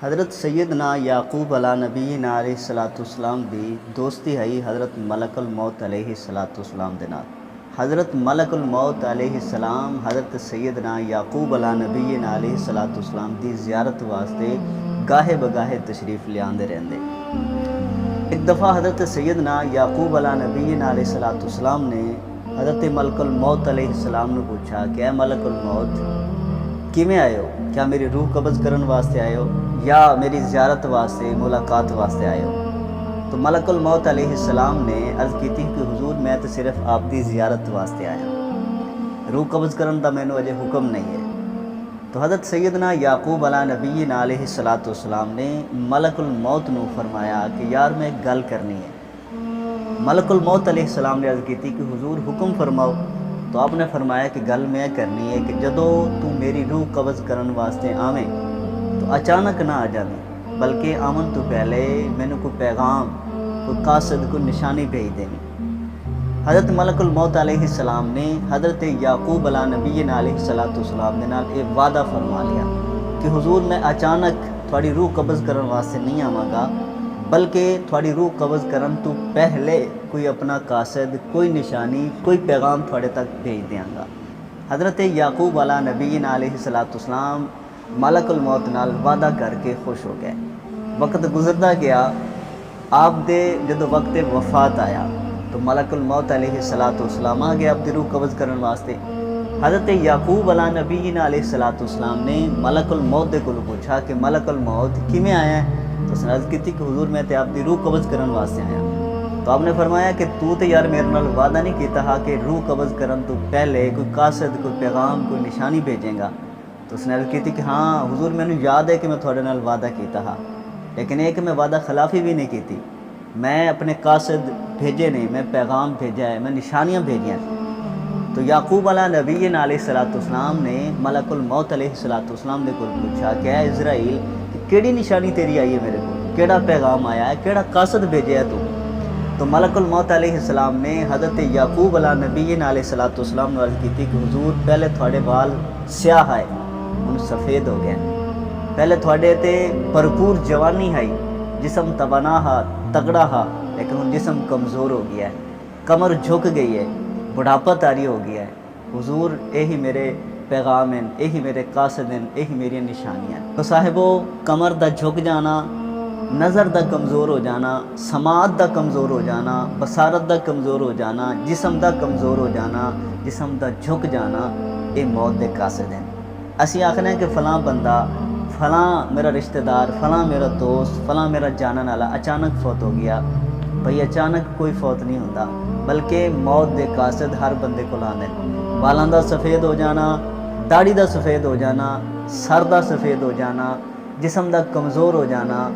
حضرت سیدنا یعقوب علیہ نبینا علیہ السلام دی دوستی ہے حضرت ملک الموت علیہ السلام دے نال۔ حضرت ملک الموت علیہ السلام حضرت سیدنا یعقوب علیہ نبینا علیہ السلام دی زیارت واسطے گاہے بگاہے تشریف لے آندے رہندے۔ ایک دفعہ حضرت سیدنا یعقوب علیہ نبینا علیہ السلام نے حضرت ملک الموت علیہ السلام نے پوچھا کہ اے ملک الموت کیویں آئے ہو؟ کیا میری روح قبض کرن واسطے آئے ہو یا میری زیارت واسطے ملاقات واسطے آئے ہو؟ تو ملک الموت علیہ السلام نے عرض کی تھی کہ حضور میں تو صرف آپ دی زیارت واسطے آیا، روح قبض کرن دا مینوں اجے حکم نہیں ہے۔ تو حضرت سیدنا یعقوب علیہ نبینا علیہ السلام نے ملک الموت نو فرمایا کہ یار میں ایک گل کرنی ہے۔ ملک الموت علیہ السلام نے عرض کی تھی کہ حضور حکم فرماؤ۔ تو آپ نے فرمایا کہ گل میں کرنی ہے کہ جدو تو میری روح قبض کرن واسطے آویں تو اچانک نہ آ جاویں، بلکہ آمن تو پہلے مینوں کوئی پیغام، کوئی قاصد، کوئی نشانی بھیج دینی۔ حضرت ملک الموت علیہ السلام نے حضرت یعقوب علیہ نبینا علیہ السلام دے نال یہ وعدہ فرما لیا کہ حضور میں اچانک تھوڑی روح قبض کرن واسطے نہیں آواں گا، بلکہ تھوڑی روح قبض کرن تو پہلے کوئی اپنا قاصد، کوئی نشانی، کوئی پیغام تھوڑے تک بھیج دیاں گا۔ حضرت یعقوب علیہ نبینا علیہ السلام ملک الموت نال وعدہ کر کے خوش ہو گئے۔ وقت گزرتا گیا، آپ دے جدو وقت وفات آیا تو ملک الموت علیہ السلام آ گیا آپ دی روح قبض کرن واسطے۔ حضرت یعقوب علیہ نبینا علیہ السلام نے ملک الموت دے کولوں پوچھا کہ ملک الموت کیویں آیا ہے؟ تو اس نے عرض کی تھی کہ حضور میں تے آپ دی روح قبض کرن واسطے آیا۔ تو آپ نے فرمایا کہ تو تے یار میرے نال وعدہ نہیں کیتا ہا کہ روح قبض کرن تو پہلے کوئی قاصد، کوئی پیغام، کوئی نشانی بھیجیں گا؟ تو اس نے عرض کی تھی کہ ہاں حضور مینوں یاد ہے کہ میں تھوڑے نال وعدہ کیتا ہا، لیکن ایک میں وعدہ خلافی بھی نہیں کیتی، میں اپنے قاصد بھیجے نہیں، میں پیغام بھیجا ہے، میں نشانیاں بھیجیاں۔ تو یعقوب علیہ نبینا علیہ السلام نے ملک الموت علیہ السلام دے کول پوچھا کہ اے اسرائیل کیڑی نشانی تیری آئی ہے میرے کو، کیڑا پیغام آیا ہے، کیڑا قاصد بھیجا ہے تو ملک الموت علیہ السلام نے حضرت یعقوب علیہ نبینا علیہ السلام نے عرض کی تھی کہ حضور پہلے تھوڑے بال سیاہ آئے ہن سفید ہو گئے، پہلے تھوڑے تے بھرپور جوانی آئی، جسم توانا ہا، تگڑا ہا، لیکن ہن جسم کمزور ہو گیا ہے، کمر جھک گئی ہے، بڑھاپا طاری ہو گیا ہے۔ حضور یہی میرے پیغام ہیں، یہی میرے قاصد ہیں، یہی میری نشانیاں ہیں۔ تو صاحبو کمر دا جھک جانا، نظر دا کمزور ہو جانا، سماعت دا کمزور ہو جانا، بصارت دا کمزور ہو جانا، جسم دا کمزور ہو جانا، جسم دا جھک جانا، یہ موت دے قاصد ہیں۔ اسی آخنے ہیں کہ فلاں بندہ، فلاں میرا رشتہ دار، فلاں میرا دوست، فلاں میرا جانن والا اچانک فوت ہو گیا۔ بھئی اچانک کوئی فوت نہیں ہوتا، بلکہ موت دے قاصد ہر بندے کو آندے ہیں۔ بالاں دا سفید ہو جانا، داڑھی دا سفید ہو جانا، سر دا سفید ہو جانا، جسم دا کمزور ہو جانا،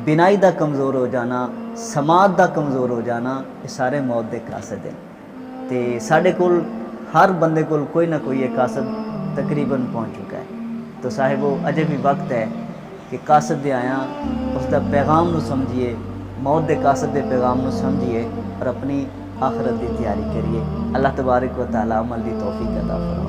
بینائی دا کمزور ہو جانا، سماعت دا کمزور ہو جانا، یہ سارے موت دے قاصد ہیں۔ تے ساڈے کول ہر بندے کول کوئی نہ کوئی یہ قاصد تقریباً پہنچ چکا ہے۔ تو صاحبو اجے بھی وقت ہے کہ قاصد دے آیا اس دا پیغام نو سمجھیے، موت دے قاصد دے پیغام نو سمجھیے اور اپنی آخرت دی تیاری کریے۔ اللہ تبارک و تعالی عمل دی توفیق عطا فرمائے۔